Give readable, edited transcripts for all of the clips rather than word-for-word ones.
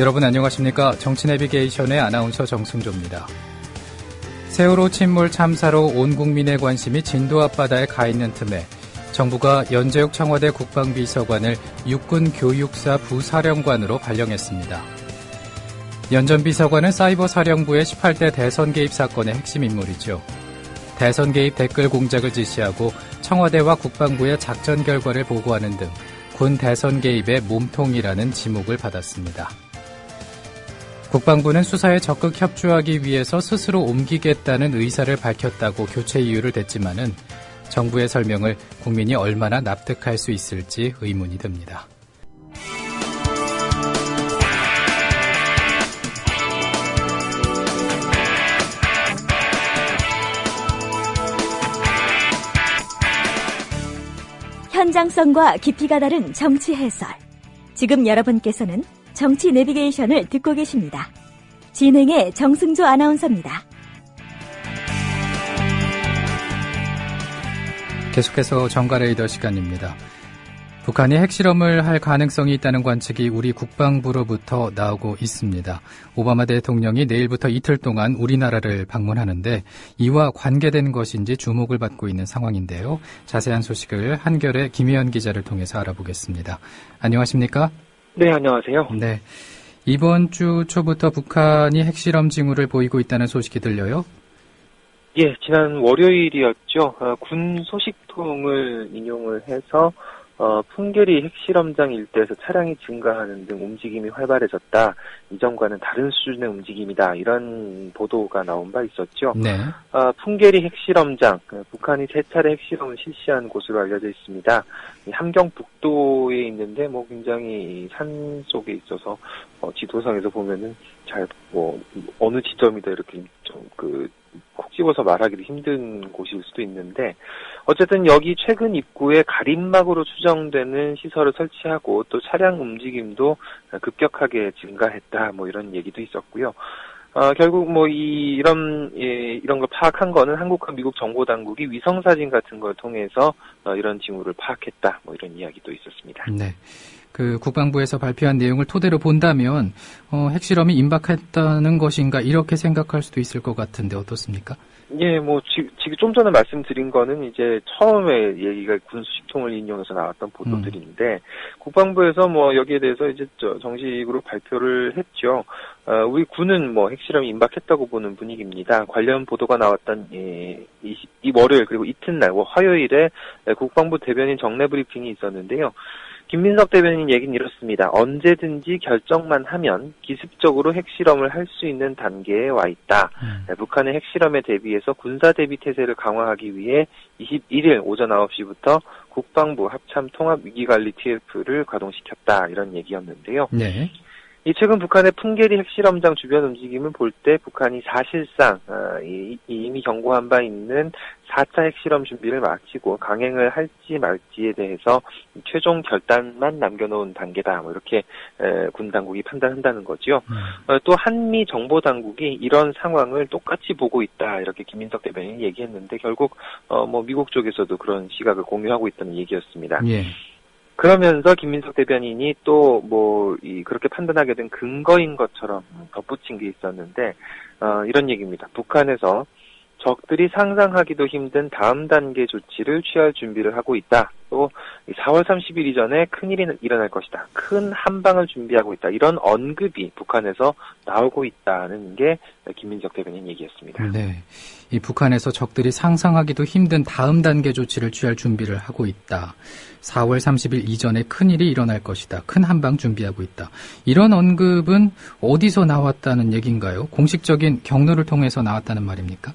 여러분 안녕하십니까? 정치내비게이션의 아나운서 정승조입니다. 세월호 침몰 참사로 온 국민의 관심이 진도 앞바다에 가 있는 틈에 정부가 연재욱 청와대 국방비서관을 육군교육사 부사령관으로 발령했습니다. 연 전 비서관은 사이버사령부의 18대 대선 개입 사건의 핵심 인물이죠. 대선 개입 댓글 공작을 지시하고 청와대와 국방부의 작전 결과를 보고하는 등 군 대선 개입의 몸통이라는 지목을 받았습니다. 국방부는 수사에 적극 협조하기 위해서 스스로 옮기겠다는 의사를 밝혔다고 교체 이유를 댔지만은 정부의 설명을 국민이 얼마나 납득할 수 있을지 의문이 듭니다. 현장성과 깊이가 다른 정치 해설. 지금 여러분께서는 정치 내비게이션을 듣고 계십니다. 진행의 정승조 아나운서입니다. 계속해서 정가레이더 시간입니다. 북한이 핵실험을 할 가능성이 있다는 관측이 우리 국방부로부터 나오고 있습니다. 오바마 대통령이 내일부터 이틀 동안 우리나라를 방문하는데 이와 관계된 것인지 주목을 받고 있는 상황인데요. 자세한 소식을 한겨레 김혜연 기자를 통해서 알아보겠습니다. 안녕하십니까? 네, 안녕하세요. 네, 이번 주 초부터 북한이 핵실험 징후를 보이고 있다는 소식이 들려요? 예, 지난 월요일이었죠. 군 소식통을 인용을 해서 풍계리 핵실험장 일대에서 차량이 증가하는 등 움직임이 활발해졌다. 이전과는 다른 수준의 움직임이다. 이런 보도가 나온 바 있었죠. 네. 풍계리 핵실험장, 북한이 세 차례 핵실험을 실시한 곳으로 알려져 있습니다. 함경 북도에 있는데 굉장히 산 속에 있어서 지도상에서 보면은 잘 어느 지점이다 이렇게 좀 콕 집어서 말하기도 힘든 곳일 수도 있는데 어쨌든 여기 최근 입구에 가림막으로 추정되는 시설을 설치하고 또 차량 움직임도 급격하게 증가했다 이런 얘기도 있었고요. 결국 이런 걸 파악한 거는 한국과 미국 정보 당국이 위성 사진 같은 걸 통해서 이런 징후를 파악했다 이런 이야기도 있었습니다. 네. 국방부에서 발표한 내용을 토대로 본다면 핵실험이 임박했다는 것인가 이렇게 생각할 수도 있을 것 같은데 어떻습니까? 예, 지금 좀 전에 말씀드린 거는 이제 처음에 얘기가 군수식통을 인용해서 나왔던 보도들인데 국방부에서 여기에 대해서 이제 정식으로 발표를 했죠. 우리 군은 핵실험이 임박했다고 보는 분위기입니다. 관련 보도가 나왔던 이 월요일 그리고 이튿날 화요일에 국방부 대변인 정례 브리핑이 있었는데요. 김민석 대변인 얘기는 이렇습니다. 언제든지 결정만 하면 기습적으로 핵실험을 할 수 있는 단계에 와 있다. 북한의 핵실험에 대비해서 군사 대비 태세를 강화하기 위해 21일 오전 9시부터 국방부 합참 통합 위기관리 TF를 가동시켰다. 이런 얘기였는데요. 네. 최근 북한의 풍계리 핵실험장 주변 움직임을 볼 때 북한이 사실상 이미 경고한 바 있는 4차 핵실험 준비를 마치고 강행을 할지 말지에 대해서 최종 결단만 남겨놓은 단계다. 이렇게 군 당국이 판단한다는 거죠. 또 한미 정보 당국이 이런 상황을 똑같이 보고 있다. 이렇게 김민석 대변인이 얘기했는데 결국 미국 쪽에서도 그런 시각을 공유하고 있다는 얘기였습니다. 예. 그러면서 김민석 대변인이 또 그렇게 판단하게 된 근거인 것처럼 덧붙인 게 있었는데 이런 얘기입니다. 북한에서 적들이 상상하기도 힘든 다음 단계 조치를 취할 준비를 하고 있다. 또 4월 30일 이전에 큰일이 일어날 것이다. 큰 한방을 준비하고 있다. 이런 언급이 북한에서 나오고 있다는 게 김민석 대변인 얘기였습니다. 네, 이 북한에서 적들이 상상하기도 힘든 다음 단계 조치를 취할 준비를 하고 있다. 4월 30일 이전에 큰일이 일어날 것이다. 큰 한방 준비하고 있다. 이런 언급은 어디서 나왔다는 얘기인가요? 공식적인 경로를 통해서 나왔다는 말입니까?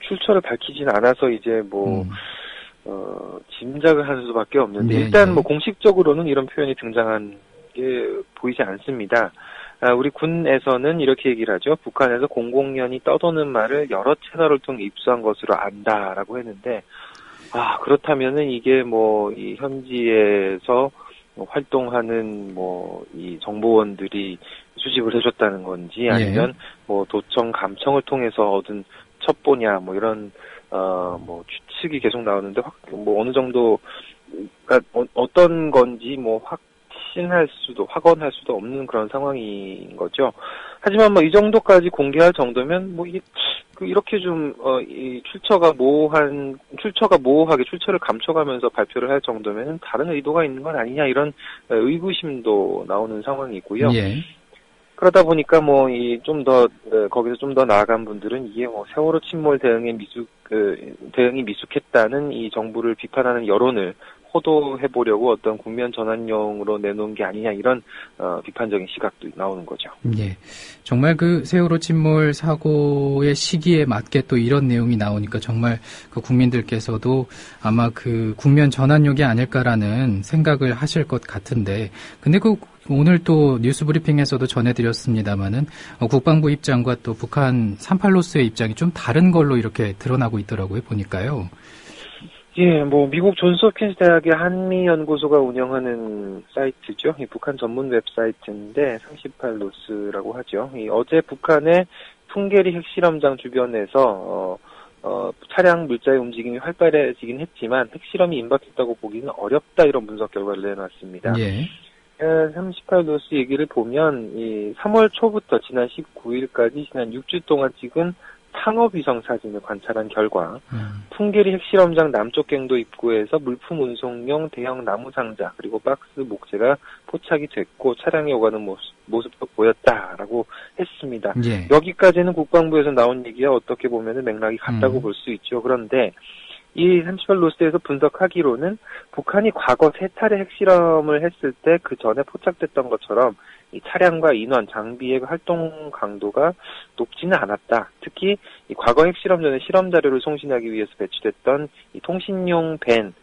출처를 밝히진 않아서 이제 짐작을 할 수밖에 없는데 네, 일단 네. 공식적으로는 이런 표현이 등장한 게 보이지 않습니다. 우리 군에서는 이렇게 얘기를 하죠. 북한에서 공공연히 떠도는 말을 여러 채널을 통해 입수한 것으로 안다라고 했는데 그렇다면은 이게 이 현지에서 활동하는 이 정보원들이 수집을 해줬다는 건지 아니면 도청 감청을 통해서 얻은 첩보냐 이런 추측이 계속 나오는데 어느 정도 어떤 건지 확언할 수도 없는 그런 상황인 거죠. 하지만 뭐 이 정도까지 공개할 정도면 뭐 이렇게 좀 이 출처가 모호하게 출처를 감춰가면서 발표를 할 정도면 다른 의도가 있는 건 아니냐 이런 의구심도 나오는 상황이고요. 예. 그러다 보니까 뭐 거기서 좀 더 나아간 분들은 이게 뭐 세월호 침몰 대응이 미숙했다는 이 정부를 비판하는 여론을 호도해보려고 어떤 국면 전환용으로 내놓은 게 아니냐 이런 비판적인 시각도 나오는 거죠. 예, 정말 그 세월호 침몰 사고의 시기에 맞게 또 이런 내용이 나오니까 정말 그 국민들께서도 아마 그 국면 전환용이 아닐까라는 생각을 하실 것 같은데, 근데 오늘 또 뉴스 브리핑에서도 전해드렸습니다마는 국방부 입장과 또 북한 38로스의 입장이 좀 다른 걸로 이렇게 드러나고 있더라고요, 보니까요. 예, 뭐 미국 존스홉킨스 대학의 한미연구소가 운영하는 사이트죠. 이 북한 전문 웹사이트인데 38로스라고 하죠. 어제 북한의 풍계리 핵실험장 주변에서 차량 물자의 움직임이 활발해지긴 했지만 핵실험이 임박했다고 보기는 어렵다 이런 분석 결과를 내놨습니다. 예. 38로스 얘기를 보면 이 3월 초부터 지난 19일까지 지난 6주 동안 찍은 상업위성 사진을 관찰한 결과 풍계리 핵실험장 남쪽 경도 입구에서 물품 운송용 대형 나무 상자 그리고 박스 목재가 포착이 됐고 차량이 오가는 모습도 보였다라고 했습니다. 예. 여기까지는 국방부에서 나온 얘기와 어떻게 보면 맥락이 같다고 볼 수 있죠. 그런데 이 38로스에서 분석하기로는 북한이 과거 3차례 핵실험을 했을 때 그 전에 포착됐던 것처럼 이 차량과 인원, 장비의 활동 강도가 높지는 않았다. 특히 이 과거 핵실험 전에 실험 자료를 송신하기 위해서 배치됐던 이 통신용 밴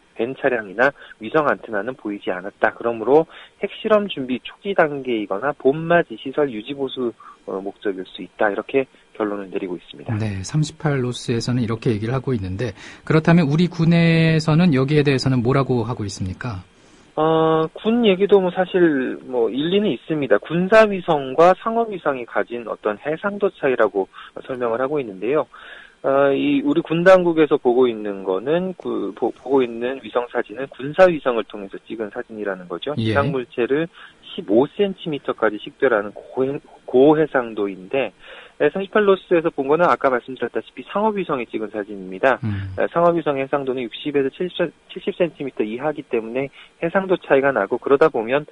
차량이나 위성 안테나는 보이지 않았다. 그러므로 핵실험 준비 초기 단계이거나 봄맞이 시설 유지 보수 목적일 수 있다. 이렇게 결론을 내리고 있습니다. 네, 38로스에서는 이렇게 얘기를 하고 있는데, 그렇다면 우리 군에서는 여기에 대해서는 뭐라고 하고 있습니까? 군 얘기도 사실 일리는 있습니다. 군사위성과 상업위성이 가진 어떤 해상도 차이라고 설명을 하고 있는데요. 우리 군 당국에서 보고 있는 거는 보고 있는 위성 사진은 군사위성을 통해서 찍은 사진이라는 거죠. 예. 이상 물체를 15cm까지 식별하는 고해상도인데 38로스에서 본 거는 아까 말씀드렸다시피 상업위성이 찍은 사진입니다. 상업위성 해상도는 60에서 70cm 이하이기 때문에 해상도 차이가 나고 그러다 보면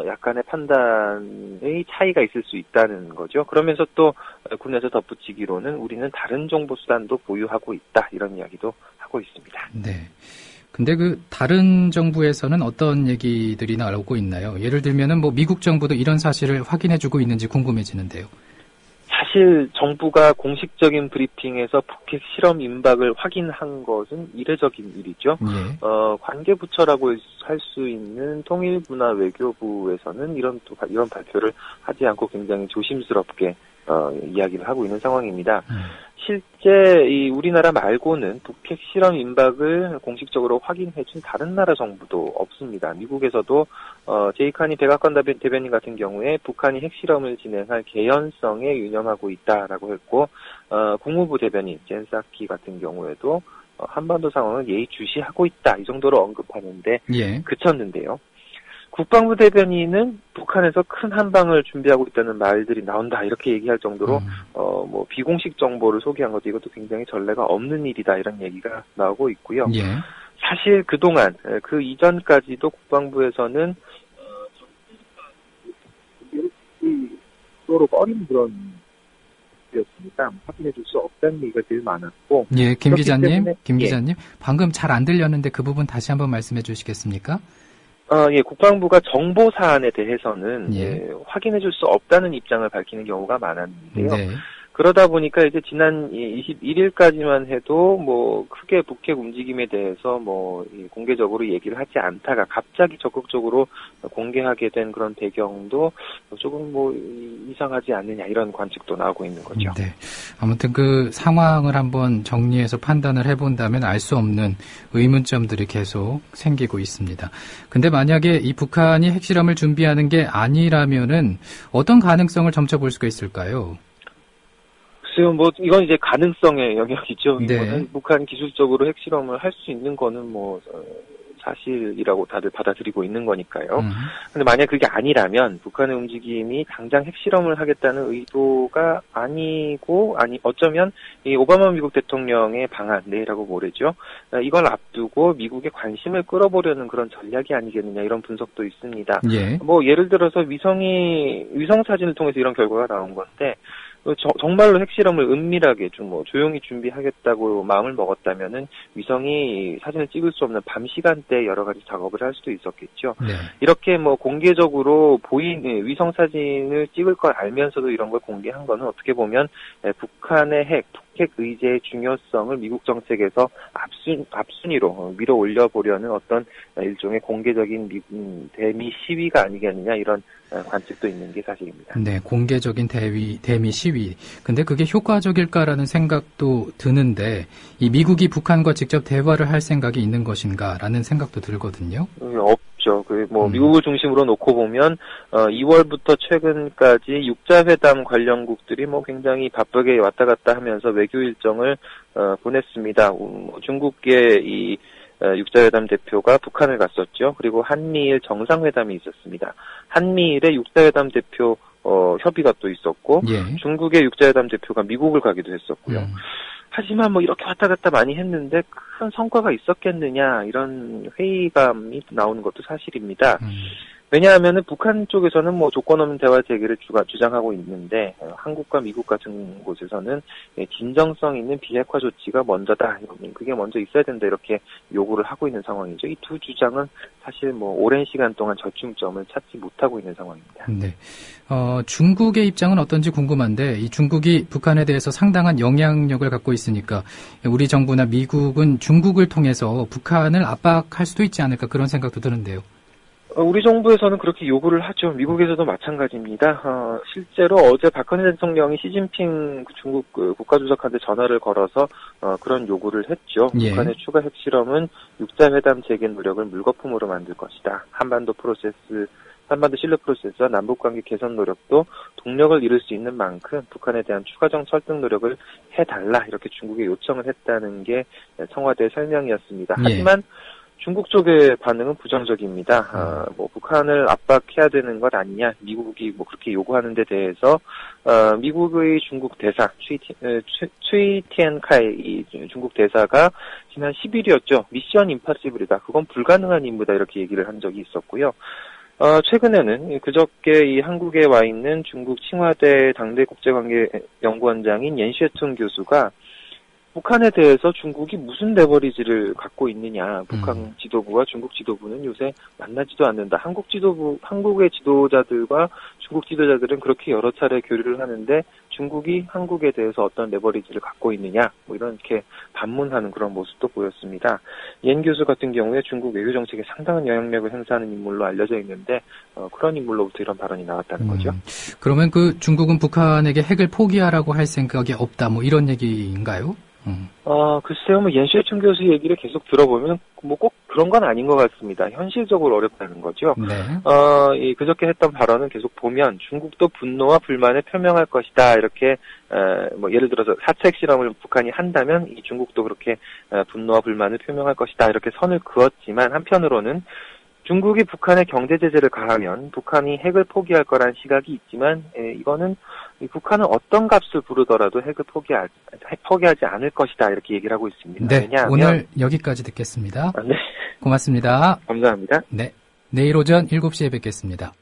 약간의 판단의 차이가 있을 수 있다는 거죠. 그러면서 또 군에서 덧붙이기로는 우리는 다른 정보 수단도 보유하고 있다 이런 이야기도 하고 있습니다. 네. 근데 다른 정부에서는 어떤 얘기들이 나오고 있나요? 예를 들면은 미국 정부도 이런 사실을 확인해주고 있는지 궁금해지는데요. 사실 정부가 공식적인 브리핑에서 북핵 실험 임박을 확인한 것은 이례적인 일이죠. 예. 관계부처라고 할 수 있는 통일부나 외교부에서는 이런 발표를 하지 않고 굉장히 조심스럽게 이야기를 하고 있는 상황입니다. 실제 우리나라 말고는 북핵 실험 임박을 공식적으로 확인해준 다른 나라 정부도 없습니다. 미국에서도 제이카니 백악관 대변인 같은 경우에 북한이 핵실험을 진행할 개연성에 유념하고 있다라고 했고 국무부 대변인 젠 사키 같은 경우에도 한반도 상황을 예의주시하고 있다 이 정도로 언급하는데 예. 그쳤는데요. 국방부 대변인은 북한에서 큰 한방을 준비하고 있다는 말들이 나온다 이렇게 얘기할 정도로 비공식 정보를 소개한 것도 이것도 굉장히 전례가 없는 일이다 이런 얘기가 나오고 있고요. 예. 사실 그동안 그 이전까지도 국방부에서는 서로 꺼린 그런 였습니다. 확인해줄 수 없다는 얘기가 제일 많았고. 예, 김 기자님, 예. 방금 잘 안 들렸는데 그 부분 다시 한번 말씀해 주시겠습니까? 예, 국방부가 정보 사안에 대해서는 예. 확인해줄 수 없다는 입장을 밝히는 경우가 많았는데요. 네. 그러다 보니까 이제 지난 21일까지만 해도 크게 북핵 움직임에 대해서 공개적으로 얘기를 하지 않다가 갑자기 적극적으로 공개하게 된 그런 배경도 조금 이상하지 않느냐 이런 관측도 나오고 있는 거죠. 네. 아무튼 그 상황을 한번 정리해서 판단을 해본다면 알 수 없는 의문점들이 계속 생기고 있습니다. 근데 만약에 이 북한이 핵실험을 준비하는 게 아니라면은 어떤 가능성을 점쳐볼 수가 있을까요? 글쎄요, 이건 이제 가능성의 영역이죠. 네. 이거는 북한 기술적으로 핵실험을 할 수 있는 거는 사실이라고 다들 받아들이고 있는 거니까요. 근데 만약 그게 아니라면 북한의 움직임이 당장 핵실험을 하겠다는 의도가 아니고 어쩌면 이 오바마 미국 대통령의 방한, 내일하고 모레죠. 이걸 앞두고 미국의 관심을 끌어보려는 그런 전략이 아니겠느냐 이런 분석도 있습니다. 예. 뭐 예를 들어서 위성 사진을 통해서 이런 결과가 나온 건데 정말로 핵실험을 은밀하게 좀 조용히 준비하겠다고 마음을 먹었다면은 위성이 사진을 찍을 수 없는 밤 시간대에 여러 가지 작업을 할 수도 있었겠죠. 네. 이렇게 공개적으로 위성 사진을 찍을 걸 알면서도 이런 걸 공개한 거는 어떻게 보면 북한의 북핵 의제의 중요성을 미국 정책에서 앞순위로 밀어 올려보려는 어떤 일종의 공개적인 대미 시위가 아니겠느냐 이런 관측도 있는 게 사실입니다. 네, 공개적인 대미 시위. 근데 그게 효과적일까라는 생각도 드는데 이 미국이 북한과 직접 대화를 할 생각이 있는 것인가라는 생각도 들거든요. 없죠. 미국을 중심으로 놓고 보면 2월부터 최근까지 육자회담 관련국들이 굉장히 바쁘게 왔다 갔다 하면서 외교 일정을 보냈습니다. 중국의 이 육자회담 대표가 북한을 갔었죠. 그리고 한미일 정상회담이 있었습니다. 한미일의 육자회담 대표 협의가 또 있었고 예. 중국의 육자회담 대표가 미국을 가기도 했었고요. 하지만 이렇게 왔다 갔다 많이 했는데 큰 성과가 있었겠느냐 이런 회의감이 나오는 것도 사실입니다. 왜냐하면은 북한 쪽에서는 조건 없는 대화 재개를 주장하고 있는데 한국과 미국 같은 곳에서는 진정성 있는 비핵화 조치가 먼저다. 그게 먼저 있어야 된다. 이렇게 요구를 하고 있는 상황이죠. 이 두 주장은 사실 오랜 시간 동안 절충점을 찾지 못하고 있는 상황입니다. 네. 중국의 입장은 어떤지 궁금한데 이 중국이 북한에 대해서 상당한 영향력을 갖고 있으니까 우리 정부나 미국은 중국을 통해서 북한을 압박할 수도 있지 않을까 그런 생각도 드는데요. 우리 정부에서는 그렇게 요구를 하죠. 미국에서도 마찬가지입니다. 실제로 어제 박근혜 대통령이 시진핑 중국 국가주석한테 전화를 걸어서 그런 요구를 했죠. 예. 북한의 추가 핵실험은 육자회담 재개 노력을 물거품으로 만들 것이다. 한반도 실력 프로세스와 남북관계 개선 노력도 동력을 이룰 수 있는 만큼 북한에 대한 추가적 설득 노력을 해달라 이렇게 중국에 요청을 했다는 게 청와대의 설명이었습니다. 예. 하지만 중국 쪽의 반응은 부정적입니다. 북한을 압박해야 되는 것 아니냐, 미국이 그렇게 요구하는 데 대해서, 미국의 중국 대사, 추이 티엔카이, 이 중국 대사가 지난 10일이었죠. 미션 임파서블이다. 그건 불가능한 임무다. 이렇게 얘기를 한 적이 있었고요. 최근에는 그저께 이 한국에 와 있는 중국 칭화대 당대 국제관계연구원장인 옌쉐퉁 교수가 북한에 대해서 중국이 무슨 레버리지를 갖고 있느냐. 북한 지도부와 중국 지도부는 요새 만나지도 않는다. 한국의 지도자들과 중국 지도자들은 그렇게 여러 차례 교류를 하는데 중국이 한국에 대해서 어떤 레버리지를 갖고 있느냐. 이렇게 반문하는 그런 모습도 보였습니다. 옌 교수 같은 경우에 중국 외교 정책에 상당한 영향력을 행사하는 인물로 알려져 있는데 그런 인물로부터 이런 발언이 나왔다는 거죠. 그러면 중국은 북한에게 핵을 포기하라고 할 생각이 없다. 이런 얘기인가요? 글쎄요, 옌쉐충 교수 얘기를 계속 들어보면, 꼭 그런 건 아닌 것 같습니다. 현실적으로 어렵다는 거죠. 네. 그저께 했던 발언은 계속 보면, 중국도 분노와 불만을 표명할 것이다. 이렇게, 예를 들어서 사책 실험을 북한이 한다면, 이 중국도 그렇게, 분노와 불만을 표명할 것이다. 이렇게 선을 그었지만, 한편으로는, 중국이 북한에 경제 제재를 가하면 북한이 핵을 포기할 거란 시각이 있지만 이거는 북한은 어떤 값을 부르더라도 핵을 포기하지 않을 것이다 이렇게 얘기를 하고 있습니다. 네, 왜냐하면 오늘 여기까지 듣겠습니다. 네. 고맙습니다. 감사합니다. 네, 내일 오전 7시에 뵙겠습니다.